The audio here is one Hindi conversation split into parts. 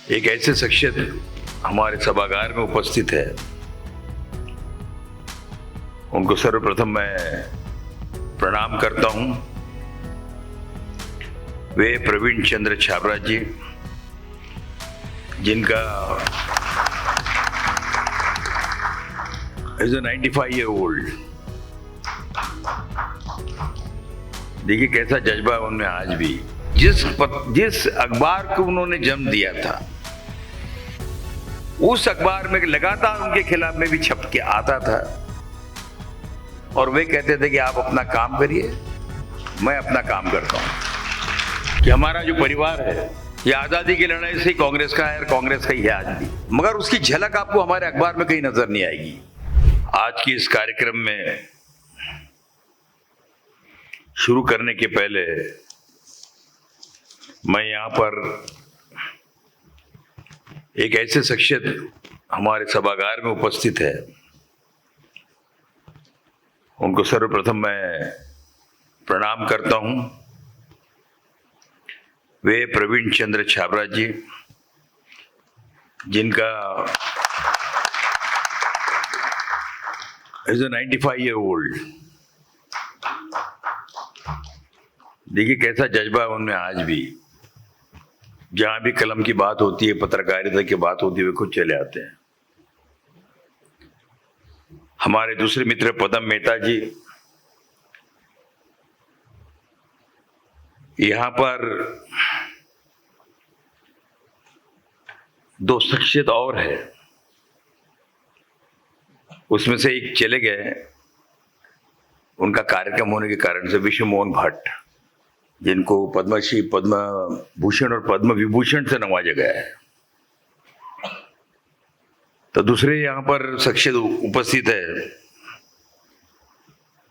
एक ऐसे शख्सियत हमारे सभागार में उपस्थित है, उनको सर्वप्रथम मैं प्रणाम करता हूं। वे प्रवीण चंद्र छाबड़ा जी, जिनका इज 95 ईयर ओल्ड। देखिए कैसा जज्बा है उनमें आज भी। जिस अखबार को उन्होंने जन्म दिया था, उस अखबार में लगातार उनके खिलाफ में भी छप के आता था और वे कहते थे कि आप अपना काम करिए, मैं अपना काम करता हूं। कि हमारा जो परिवार है ये आजादी की लड़ाई से कांग्रेस का है और कांग्रेस का ही है आज भी, मगर उसकी झलक आपको हमारे अखबार में कहीं नजर नहीं आएगी। आज की इस कार्यक्रम में शुरू करने के पहले मैं यहाँ पर एक ऐसे शख्सियत हमारे सभागार में उपस्थित है, उनको सर्वप्रथम मैं प्रणाम करता हूं। वे प्रवीण चंद्र छाबड़ा जी, जिनका इज 95 ईयर ओल्ड। देखिए कैसा जज्बा है उनमें आज भी। जहां भी कलम की बात होती है, पत्रकारिता की बात होती है, वे खुद चले आते हैं। हमारे दूसरे मित्र पदम मेहता जी, यहां पर दो शख्सियत और है, उसमें से एक चले गए उनका कार्यक्रम होने के कारण से, विश्व मोहन भट्ट, जिनको पद्मश्री, पद्म भूषण और पद्म विभूषण से नवाजा गया है। तो दूसरे यहाँ पर शख्सियत उपस्थित है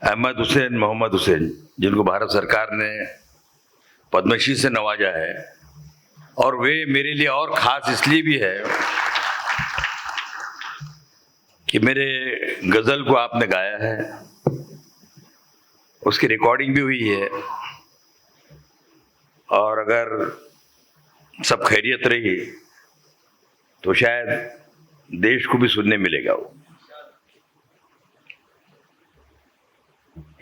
अहमद हुसैन, मोहम्मद हुसैन, जिनको भारत सरकार ने पद्मश्री से नवाजा है। और वे मेरे लिए और खास इसलिए भी है कि मेरे गजल को आपने गाया है, उसकी रिकॉर्डिंग भी हुई है, और अगर सब खैरियत रही तो शायद देश को भी सुनने मिलेगा वो।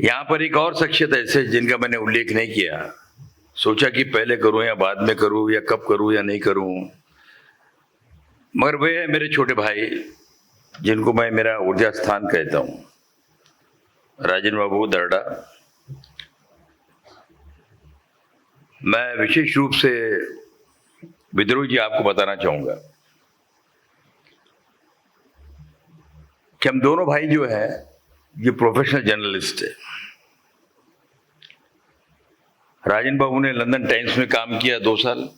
यहां पर एक और शख्सियत ऐसे जिनका मैंने उल्लेख नहीं किया, सोचा कि पहले करूं या बाद में करूं या कब करूं या नहीं करूं, मगर वे है मेरे छोटे भाई, जिनको मैं मेरा ऊर्जा स्थान कहता हूं, राजन बाबू दर्डा। मैं विशेष रूप से विद्रोह जी आपको बताना चाहूंगा कि हम दोनों भाई जो है ये प्रोफेशनल जर्नलिस्ट है। राजन बाबू ने लंदन टाइम्स में काम किया 2 साल,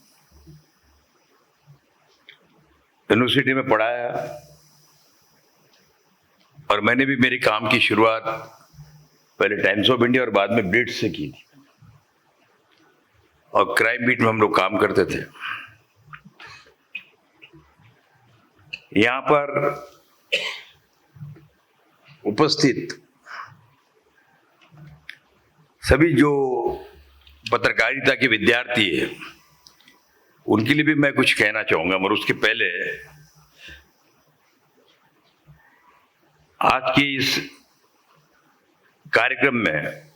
यूनिवर्सिटी में पढ़ाया, और मैंने भी मेरे काम की शुरुआत पहले टाइम्स ऑफ इंडिया और बाद में ब्लिट्ज से की थी, और क्राइम बीट में हम लोग काम करते थे। यहां पर उपस्थित सभी जो पत्रकारिता के विद्यार्थी है, उनके लिए भी मैं कुछ कहना चाहूंगा, मगर उसके पहले आज के इस कार्यक्रम में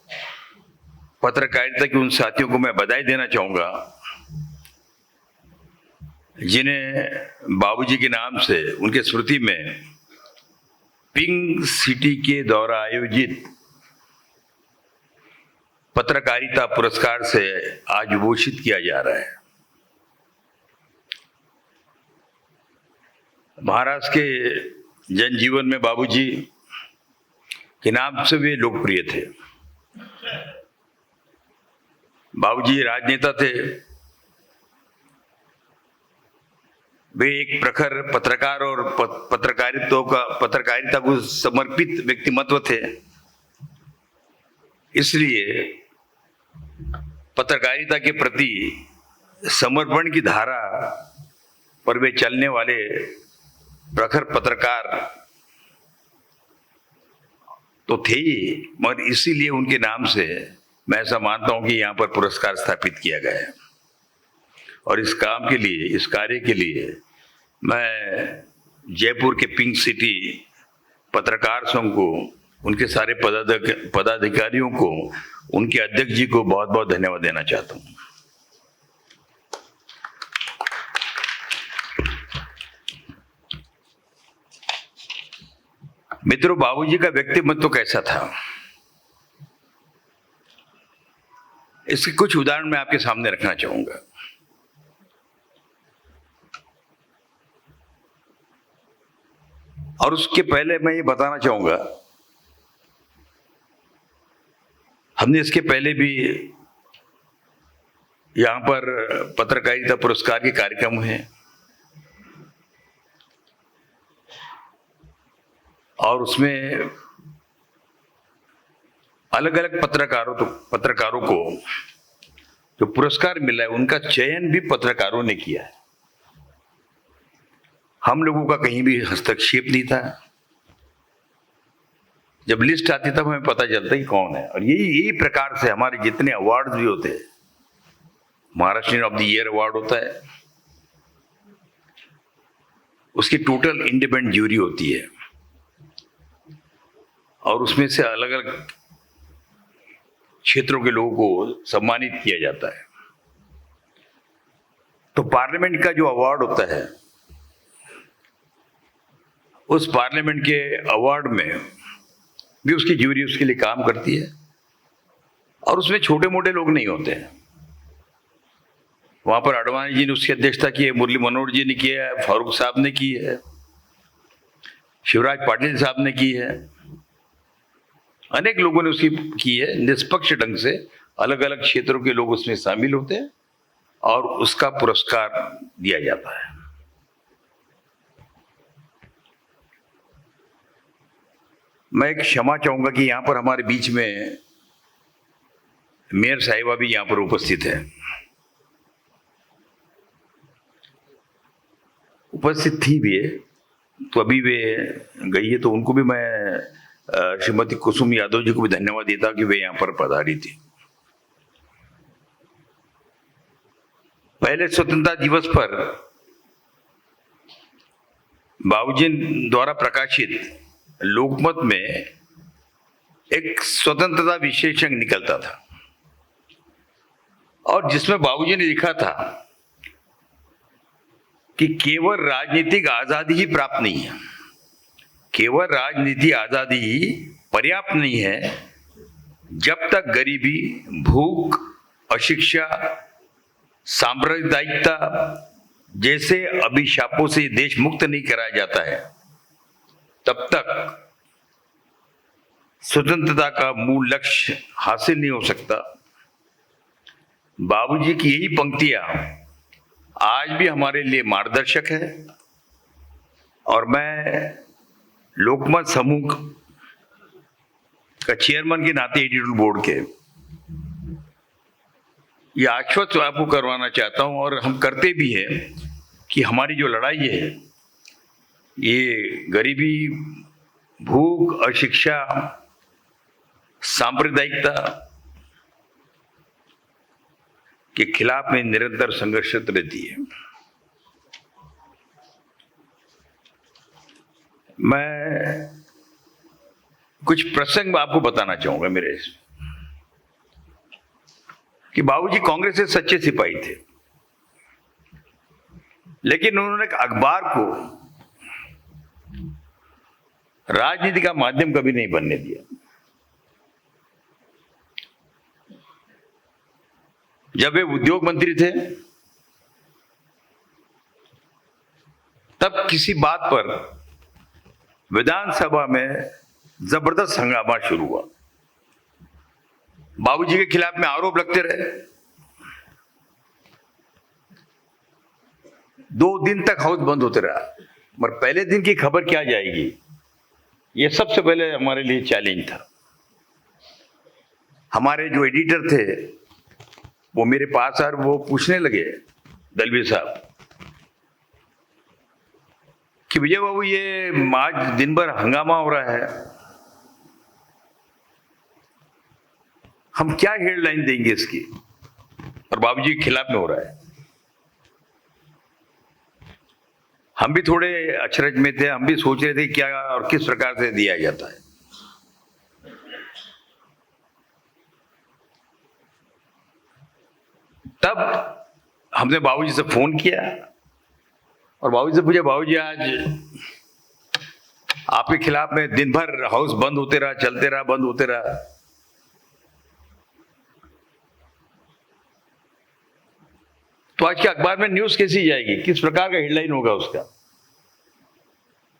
पत्रकारिता के उन साथियों को मैं बधाई देना चाहूंगा जिन्हें बाबूजी के नाम से, उनके स्मृति में पिंक सिटी के द्वारा आयोजित पत्रकारिता पुरस्कार से आज विभूषित किया जा रहा है। महाराष्ट्र के जनजीवन में बाबूजी के नाम से वे लोकप्रिय थे। बाबूजी राजनेता थे, वे एक प्रखर पत्रकार और पत्रकारिता को समर्पित व्यक्तिमत्व थे। इसलिए पत्रकारिता के प्रति समर्पण की धारा पर वे चलने वाले प्रखर पत्रकार तो थे ही, मगर इसीलिए उनके नाम से मैं ऐसा मानता हूं कि यहां पर पुरस्कार स्थापित किया गया है। और इस काम के लिए, इस कार्य के लिए मैं जयपुर के पिंक सिटी पत्रकार संघ को, उनके सारे पदाधिकारियों को, उनके अध्यक्ष जी को बहुत बहुत धन्यवाद देना चाहता हूं। मित्रों, बाबूजी का व्यक्तित्व तो कैसा था, इसके कुछ उदाहरण मैं आपके सामने रखना चाहूंगा। और उसके पहले मैं ये बताना चाहूंगा, हमने इसके पहले भी यहां पर पत्रकारिता पुरस्कार के कार्यक्रम हैं और उसमें अलग अलग पत्रकारों को जो पुरस्कार मिला है उनका चयन भी पत्रकारों ने किया है। हम लोगों का कहीं भी हस्तक्षेप नहीं था। जब लिस्ट आती तब हमें पता चलता कि कौन है। और यही प्रकार से हमारे जितने अवार्ड भी होते हैं, Maharashtra of the year award होता है, उसकी टोटल इंडिपेंडेंट ज्यूरी होती है और उसमें से अलग अलग क्षेत्रों के लोगों को सम्मानित किया जाता है। तो पार्लियामेंट का जो अवार्ड होता है, उस पार्लियामेंट के अवार्ड में भी उसकी ज्यूरी उसके लिए काम करती है और उसमें छोटे मोटे लोग नहीं होते हैं। वहां पर आडवाणी जी ने उसकी अध्यक्षता की है, मुरली मनोहर जी ने किया है, फारूक साहब ने की है, शिवराज पाटिल साहब ने की है, अनेक लोगों ने उसकी की है। निष्पक्ष ढंग से अलग अलग क्षेत्रों के लोग उसमें शामिल होते हैं और उसका पुरस्कार दिया जाता है। मैं एक क्षमा चाहूंगा कि यहां पर हमारे बीच में मेयर साहिबा भी यहां पर उपस्थित है, उपस्थित थी भी है, तो अभी वे गई है, तो उनको भी मैं श्रीमती कुसुम यादव जी को भी धन्यवाद देता कि वे यहां पर पधारी थी। पहले स्वतंत्रता दिवस पर बाबूजी द्वारा प्रकाशित लोकमत में एक स्वतंत्रता विशेषण निकलता था और जिसमें बाबूजी ने लिखा था कि केवल राजनीतिक आजादी ही प्राप्त नहीं है, केवल राजनीतिक आजादी ही पर्याप्त नहीं है जब तक गरीबी, भूख, अशिक्षा, सांप्रदायिकता जैसे अभिशापों से देश मुक्त नहीं कराया जाता है, तब तक स्वतंत्रता का मूल लक्ष्य हासिल नहीं हो सकता। बाबूजी की यही पंक्तियां आज भी हमारे लिए मार्गदर्शक है और मैं लोकमत समूह का चेयरमैन के नाते एडिटोरियल बोर्ड के ये आश्वस्त आपको करवाना चाहता हूं और हम करते भी हैं कि हमारी जो लड़ाई है, ये गरीबी, भूख, अशिक्षा, सांप्रदायिकता के खिलाफ में निरंतर संघर्षरत रहती है। मैं कुछ प्रसंग आपको बताना चाहूंगा मेरे, कि बाबूजी कांग्रेस से सच्चे सिपाही थे, लेकिन उन्होंने अखबार को राजनीति का माध्यम कभी नहीं बनने दिया। जब वे उद्योग मंत्री थे तब किसी बात पर विधानसभा में जबरदस्त हंगामा शुरू हुआ, बाबूजी के खिलाफ में आरोप लगते रहे। 2 दिन तक हाउस बंद होते रहा, मगर पहले दिन की खबर क्या जाएगी, ये सबसे पहले हमारे लिए चैलेंज था। हमारे जो एडिटर थे वो मेरे पास आए, वो पूछने लगे, दलवी साहब, कि विजय बाबू ये आज दिन भर हंगामा हो रहा है, हम क्या हेडलाइन देंगे इसकी, और बाबूजी के खिलाफ में हो रहा है। हम भी थोड़े अचरज में थे, हम भी सोच रहे थे क्या और किस प्रकार से दिया जाता है। तब हमने बाबूजी से फोन किया और बाबूजी से पूछा, बाबूजी आज आपके खिलाफ में दिन भर हाउस बंद होते रहा, चलते रहा, बंद होते रहा, तो आज के अखबार में न्यूज कैसी जाएगी, किस प्रकार का हेडलाइन होगा उसका।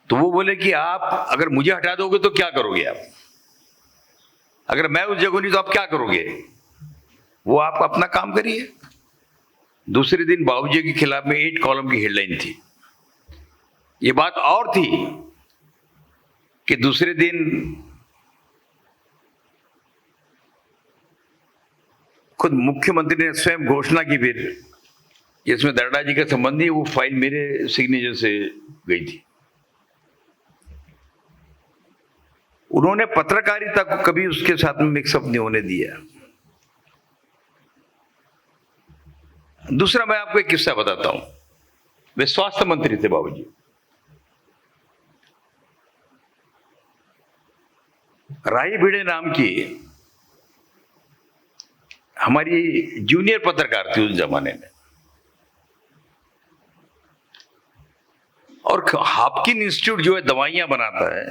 तो वो बोले कि आप अगर मुझे हटा दोगे तो क्या करोगे आप, अगर मैं उस जगह नहीं तो आप क्या करोगे, वो आप अपना काम करिए। दूसरे दिन बाबूजी के खिलाफ में 8 कॉलम की हेडलाइन थी। ये बात और थी कि दूसरे दिन खुद मुख्यमंत्री ने स्वयं घोषणा की फिर, इसमें दर्डा जी के संबंधी वो फाइल मेरे सिग्नेचर से गई थी। उन्होंने पत्रकारिता को कभी उसके साथ में मिक्सअप नहीं होने दिया। दूसरा मैं आपको एक किस्सा बताता हूं। वे स्वास्थ्य मंत्री थे बाबूजी। राही भिड़े नाम की हमारी जूनियर पत्रकार थी उस जमाने में, और हापकिन इंस्टीट्यूट जो है दवाइयां बनाता है,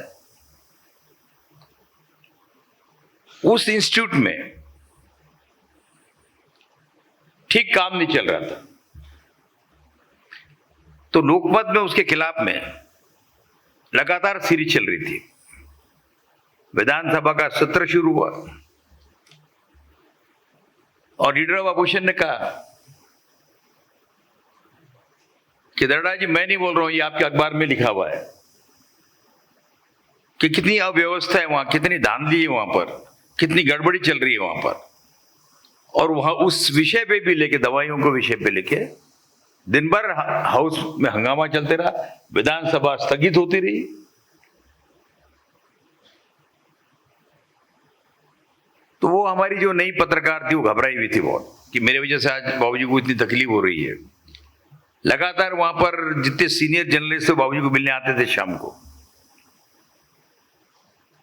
उस इंस्टीट्यूट में ठीक काम नहीं चल रहा था। तो लोकमत में उसके खिलाफ में लगातार सीरीज चल रही थी। विधानसभा का सत्र शुरू हुआ और लीडर ऑफ अपोजिशन ने कहा कि दर्डा जी मैं नहीं बोल रहा हूं, ये आपके अखबार में लिखा हुआ है कि कितनी अव्यवस्था है वहां, कितनी धांधली है वहां पर, कितनी गड़बड़ी चल रही है वहां पर, और वहां उस विषय पे भी लेके, दवाइयों को विषय पे लेके दिन भर हाउस में हंगामा चलते रहा, विधानसभा स्थगित होती रही। तो वो हमारी जो नई पत्रकार थी वो घबराई हुई थी बहुत कि मेरे वजह से आज बाबूजी को इतनी तकलीफ हो रही है। लगातार वहां पर जितने सीनियर जर्नलिस्ट थे बाबूजी को मिलने आते थे शाम को।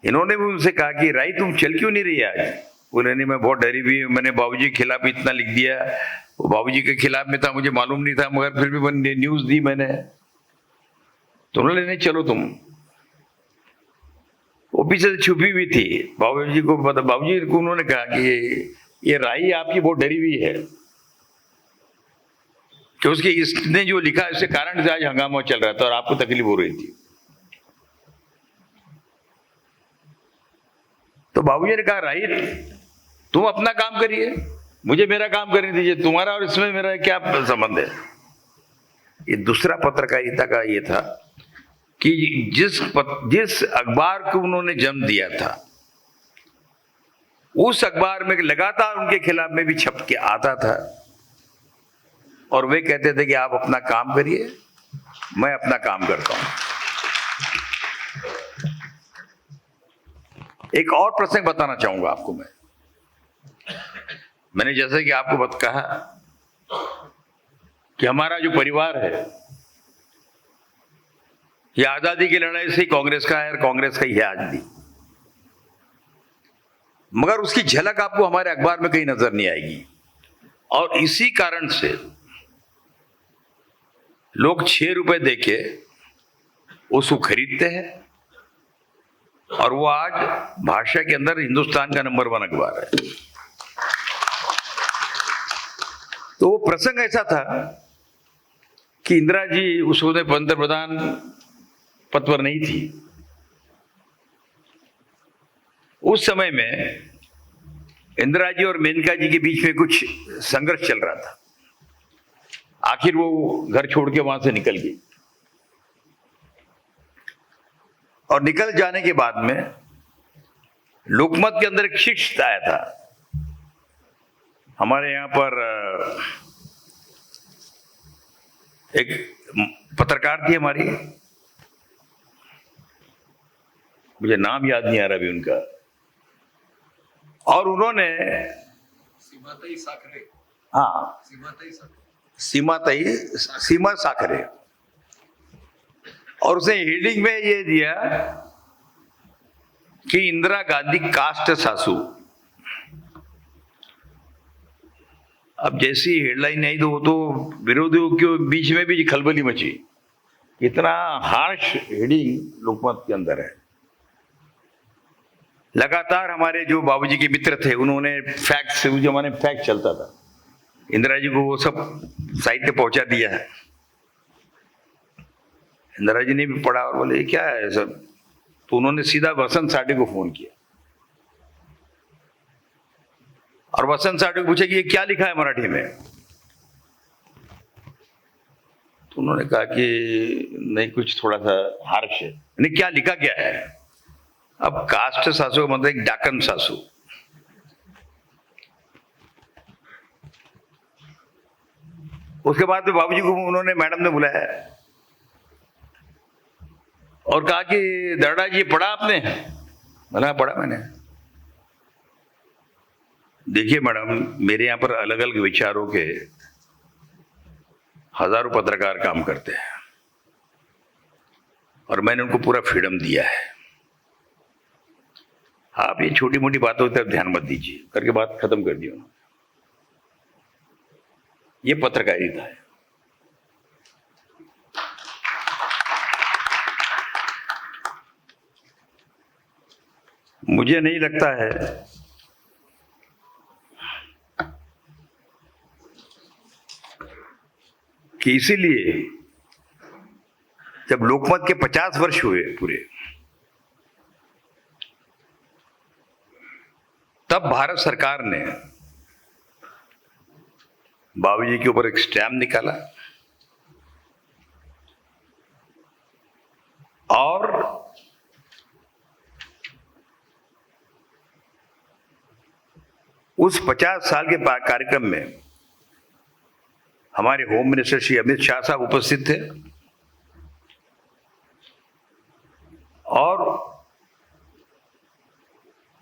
इन्होंने भी उनसे कहा कि राई तुम चल क्यों नहीं रही आज? बोले नहीं मैं बहुत डरी हुई, मैंने बाबूजी के खिलाफ इतना लिख दिया, वो बाबूजी के खिलाफ में था, मुझे मालूम नहीं था, मगर फिर भी मैंने न्यूज दी मैंने। तो उन्होंने नहीं चलो तुम। वो पीछे से छुपी हुई थी, बाबूजी को पता, बाबूजी को उन्होंने कहा कि ये राई आपकी बहुत डरी हुई है कि उसके इसने जो लिखा इसके कारण से आज हंगामा चल रहा था और आपको तकलीफ हो रही थी। तो बाबूजी ने कहा राई तुम अपना काम करिए, मुझे मेरा काम करने दीजिए, तुम्हारा और इसमें मेरा क्या संबंध है। ये दूसरा पत्रकारिता का ये था कि जिस अखबार को उन्होंने जन्म दिया था उस अखबार में लगातार उनके खिलाफ में भी छप के आता था और वे कहते थे कि आप अपना काम करिए, मैं अपना काम करता हूं। एक और प्रसंग बताना चाहूंगा आपको मैंने जैसे कि आपको कहा कि हमारा जो परिवार है ये आजादी की लड़ाई से कांग्रेस का है और कांग्रेस का ही है आज भी, मगर उसकी झलक आपको हमारे अखबार में कहीं नजर नहीं आएगी। और इसी कारण से लोग 6 रुपए देके उसको खरीदते हैं और वो आज भाषा के अंदर हिंदुस्तान का नंबर 1 अखबार है। तो वो प्रसंग ऐसा था कि इंदिरा जी उस वक्त पंतप्रधान पद पर नहीं थी। उस समय में इंदिरा जी और मेनका जी के बीच में कुछ संघर्ष चल रहा था। आखिर वो घर छोड़ के वहां से निकल गई और निकल जाने के बाद में लोकमत के अंदर एक शिक्षित आया था। हमारे यहां पर एक पत्रकार थी हमारी, मुझे नाम याद नहीं आ रहा अभी उनका, और उन्होंने सीमा साखरे, और उसने हेडिंग में ये दिया कि इंदिरा गांधी कास्ट सासू। अब जैसी हेडलाइन आई तो वो तो विरोधियों के बीच में भी खलबली मची। इतना हार्श हेडिंग लोकमत के अंदर है। लगातार हमारे जो बाबूजी के मित्र थे उन्होंने फैक्ट्स, उस जमाने में फैक्ट चलता था, इंदिरा जी को वो सब साहित्य पहुंचा दिया है। इंदिरा जी ने भी पढ़ा और बोले क्या है सब, तो उन्होंने सीधा वसंत साठे को फोन किया और वसंत साठे को पूछा कि ये क्या लिखा है मराठी में। तो उन्होंने कहा कि नहीं कुछ थोड़ा सा हार्श है। नहीं, क्या लिखा क्या है? अब कास्ट सासू का मतलब एक डाकन सासू। उसके बाद में बाबूजी को उन्होंने, मैडम ने बुलाया और कहा कि दर्डा जी पढ़ा आपने? मैंने पढ़ा मैंने। देखिए मैडम, मेरे यहां पर अलग अलग विचारों के हजारों पत्रकार काम करते हैं और मैंने उनको पूरा फ्रीडम दिया है। आप ये छोटी मोटी बातों की तरफ ध्यान मत दीजिए करके बात खत्म कर दी उन्होंने। ये पत्रकारिता है। मुझे नहीं लगता है कि इसीलिए जब लोकमत के 50 वर्ष हुए पूरे, तब भारत सरकार ने बाबूजी के ऊपर एक स्टैम्प निकाला और उस 50 साल के कार्यक्रम में हमारे होम मिनिस्टर श्री अमित शाह साहब उपस्थित थे और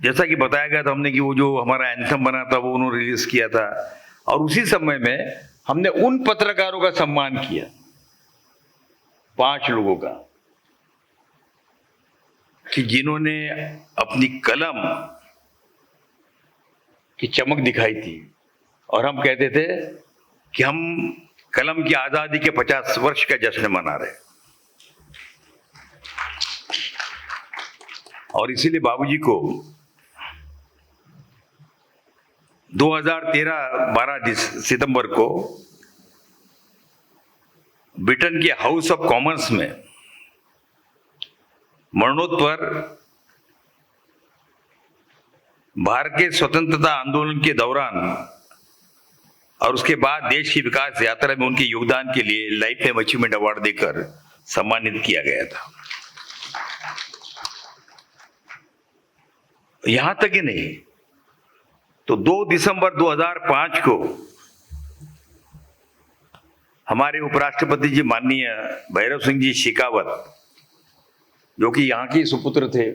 जैसा कि बताया गया था हमने कि वो जो हमारा एंथम बना था वो उन्होंने रिलीज किया था और उसी समय में हमने उन पत्रकारों का सम्मान किया, 5 लोगों का, कि जिन्होंने अपनी कलम की चमक दिखाई थी और हम कहते थे कि हम कलम की आजादी के 50 वर्ष का जश्न मना रहे। और इसीलिए बाबूजी को 2013 12 सितंबर को ब्रिटेन के हाउस ऑफ कॉमन्स में मरणोत्तर भारत के स्वतंत्रता आंदोलन के दौरान और उसके बाद देश की विकास यात्रा में उनके योगदान के लिए लाइफ टाइम अचीवमेंट अवार्ड देकर सम्मानित किया गया था। यहां तक ही नहीं तो 2 दिसंबर 2005 को हमारे उपराष्ट्रपति जी माननीय भैरव सिंह जी शेखावत, जो कि यहां के सुपुत्र थे,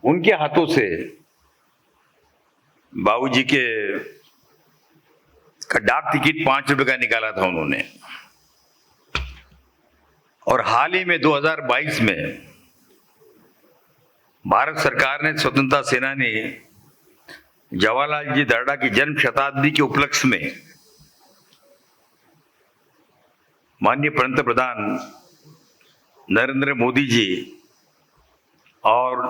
उनके हाथों से बाबूजी के का डाक टिकट 5 रुपए का निकाला था उन्होंने। और हाल ही में 2022 में भारत सरकार ने स्वतंत्रता सेनानी जवाहरलाल जी दर्डा की जन्म शताब्दी के उपलक्ष्य में माननीय पंतप्रधान नरेंद्र मोदी जी और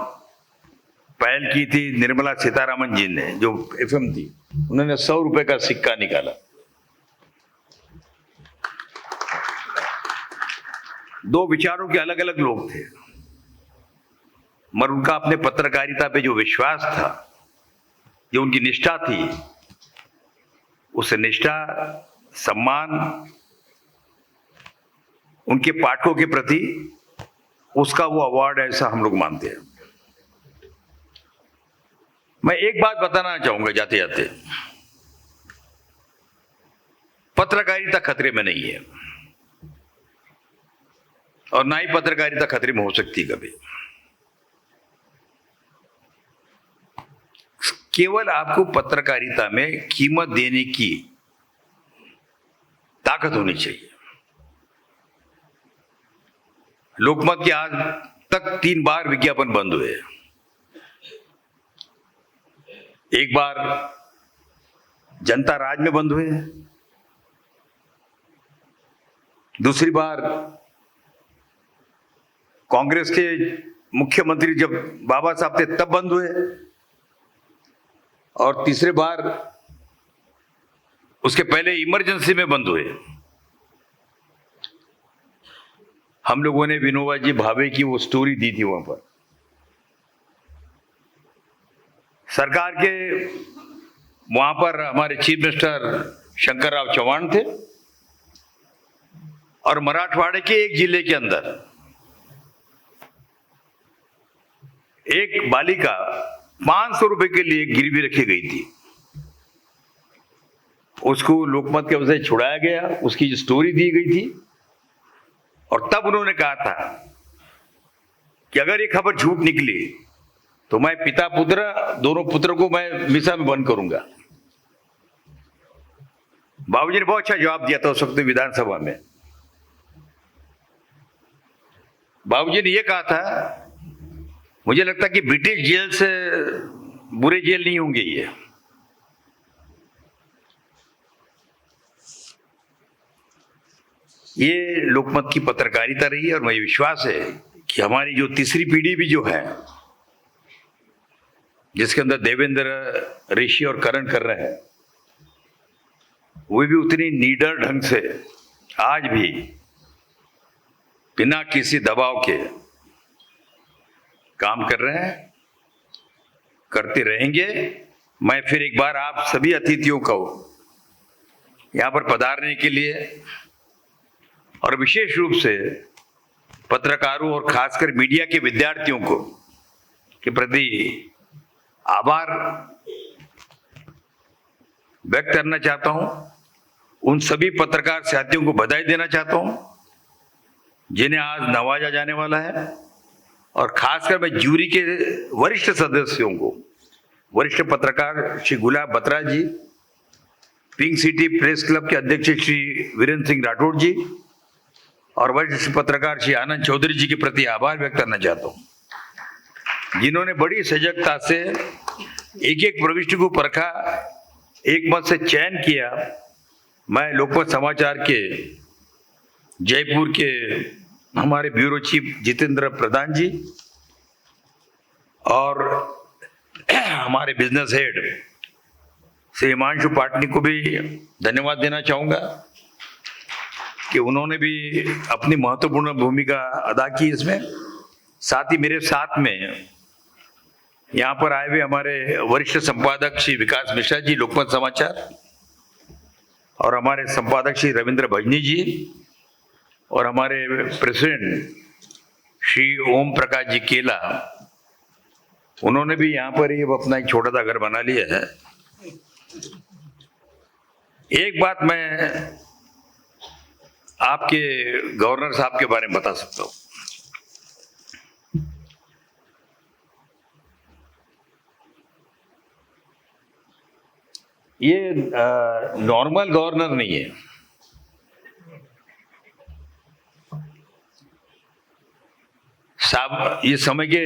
पहल की थी निर्मला सीतारामन जी ने, जो एफएम थी, उन्होंने 100 रुपए का सिक्का निकाला। 2 विचारों के अलग अलग लोग थे, मगर उनका अपने पत्रकारिता पे जो विश्वास था, जो उनकी निष्ठा थी, उस निष्ठा, सम्मान उनके पाठकों के प्रति, उसका वो अवार्ड है, ऐसा हम लोग मानते हैं। मैं एक बात बताना चाहूंगा जाते जाते, पत्रकारिता खतरे में नहीं है और ना ही पत्रकारिता खतरे में हो सकती कभी। केवल आपको पत्रकारिता में कीमत देने की ताकत होनी चाहिए। लोकमत के आज तक 3 बार विज्ञापन बंद हुए। एक बार जनता राज में बंद हुए, दूसरी बार कांग्रेस के मुख्यमंत्री जब बाबा साहब थे तब बंद हुए, और तीसरे बार उसके पहले इमरजेंसी में बंद हुए। हम लोगों ने विनोबा जी भावे की वो स्टोरी दी थी वहां पर। सरकार के वहां पर हमारे चीफ मिनिस्टर शंकर राव चौहान थे, और मराठवाड़े के एक जिले के अंदर एक बालिका 500 रुपए के लिए गिरवी रखी गई थी। उसको लोकमत के वजह से छुड़ाया गया, उसकी जो स्टोरी दी गई थी, और तब उन्होंने कहा था कि अगर ये खबर झूठ निकली तो मैं पिता पुत्र दोनों पुत्र को मैं मिसा में बंद करूंगा। बाबूजी ने बहुत अच्छा जवाब दिया था उस वक्त विधानसभा में। बाबूजी ने यह कहा था, मुझे लगता कि ब्रिटिश जेल से बुरे जेल नहीं होंगे ये लोकमत की पत्रकारिता रही है। और मुझे विश्वास है कि हमारी जो तीसरी पीढ़ी भी जो है, जिसके अंदर देवेंद्र, ऋषि और करण कर रहे हैं, वो भी उतनी निडर ढंग से आज भी बिना किसी दबाव के काम कर रहे हैं, करते रहेंगे। मैं फिर एक बार आप सभी अतिथियों को यहां पर पधारने के लिए, और विशेष रूप से पत्रकारों और खासकर मीडिया के विद्यार्थियों को के प्रति आभार व्यक्त करना चाहता हूं। उन सभी पत्रकार साथियों को बधाई देना चाहता हूं जिन्हें आज नवाजा जाने वाला है, और खासकर मैं जूरी के वरिष्ठ सदस्यों को, वरिष्ठ पत्रकार श्री गुलाब बत्रा जी, पिंक सिटी प्रेस क्लब के अध्यक्ष श्री वीरेंद्र सिंह राठौड़ जी, और वरिष्ठ पत्रकार श्री आनंद चौधरी जी के प्रति आभार व्यक्त करना चाहता हूं, जिन्होंने बड़ी सजगता से एक एक प्रविष्टि को परखा, एक मत से चयन किया। मैं लोकमत समाचार के जयपुर के हमारे ब्यूरो चीफ जितेंद्र प्रधान जी और हमारे बिजनेस हेड श्री हिमांशु पाटनी को भी धन्यवाद देना चाहूंगा कि उन्होंने भी अपनी महत्वपूर्ण भूमिका अदा की इसमें। साथ ही मेरे साथ में यहाँ पर आए हुए हमारे वरिष्ठ संपादक श्री विकास मिश्रा जी लोकमत समाचार, और हमारे संपादक श्री रविंद्र भजनी जी, और हमारे प्रेसिडेंट श्री ओम प्रकाश जी केला, उन्होंने भी यहाँ पर ही अपना एक छोटा सा घर बना लिया है। एक बात मैं आपके गवर्नर साहब के बारे में बता सकता हूं। ये नॉर्मल गवर्नर नहीं है। साहब ये समय के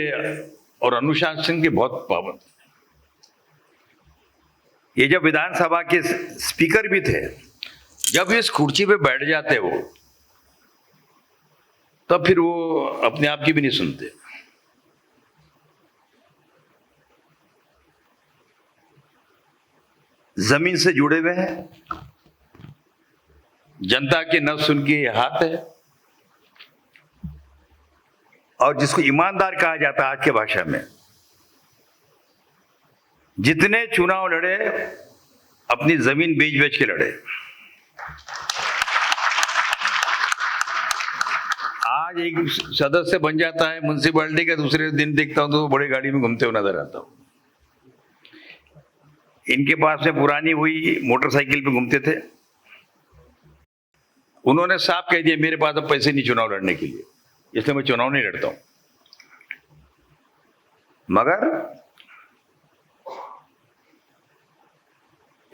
और अनुशासन के बहुत पाबंद। ये जब विधानसभा के स्पीकर भी थे, जब इस कुर्सी पे बैठ जाते वो, तब फिर वो अपने आप की भी नहीं सुनते। जमीन से जुड़े हुए हैं, जनता के न सुन के हाथ है, और जिसको ईमानदार कहा जाता है आज के भाषा में। जितने चुनाव लड़े अपनी जमीन बेच बेच के लड़े। आज एक सदस्य बन जाता है म्युनिसिपैलिटी का, दूसरे दिन देखता हूं तो बड़ी गाड़ी में घूमते हुए नजर आता हूं। इनके पास में पुरानी हुई मोटरसाइकिल पे घूमते थे। उन्होंने साफ कह दिया मेरे पास अब पैसे नहीं चुनाव लड़ने के लिए, इसलिए मैं चुनाव नहीं लड़ता हूं। मगर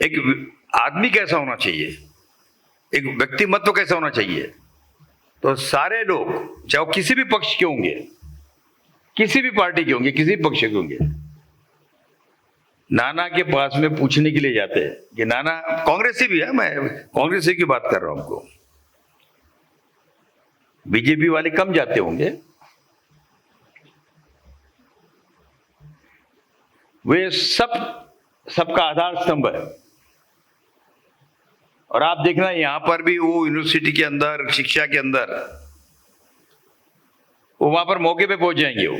एक आदमी कैसा होना चाहिए, एक व्यक्तिमत्व कैसा होना चाहिए, तो सारे लोग, चाहे वो किसी भी पक्ष के होंगे, किसी भी पार्टी के होंगे, किसी भी पक्ष के होंगे, नाना के पास में पूछने के लिए जाते हैं कि नाना, कांग्रेसी भी है, मैं कांग्रेसी की बात कर रहा हूं आपको, बीजेपी वाले कम जाते होंगे, वे सबका आधार स्तंभ है। और आप देखना यहां पर भी वो यूनिवर्सिटी के अंदर, शिक्षा के अंदर, वो वहां पर मौके पे पहुंच जाएंगे। वो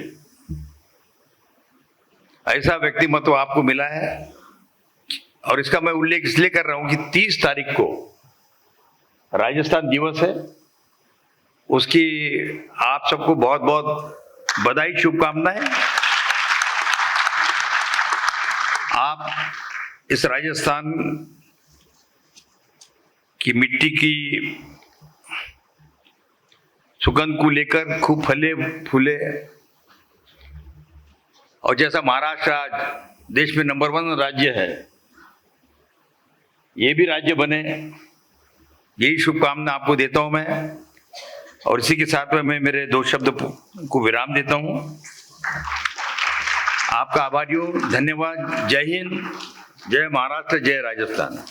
ऐसा व्यक्तिमत्व आपको मिला है। और इसका मैं उल्लेख इसलिए कर रहा हूं कि 30 तारीख को राजस्थान दिवस है, उसकी आप सबको बहुत बहुत बधाई, शुभकामनाएं। आप इस राजस्थान की मिट्टी की सुगंध को लेकर खूब फले फूले, और जैसा महाराष्ट्र आज देश में नंबर 1 राज्य है, ये भी राज्य बने, यही शुभकामना आपको देता हूं मैं। और इसी के साथ में मैं मेरे 2 शब्द को विराम देता हूं। आपका आभारी हूं, धन्यवाद। जय हिंद, जय महाराष्ट्र, जय राजस्थान।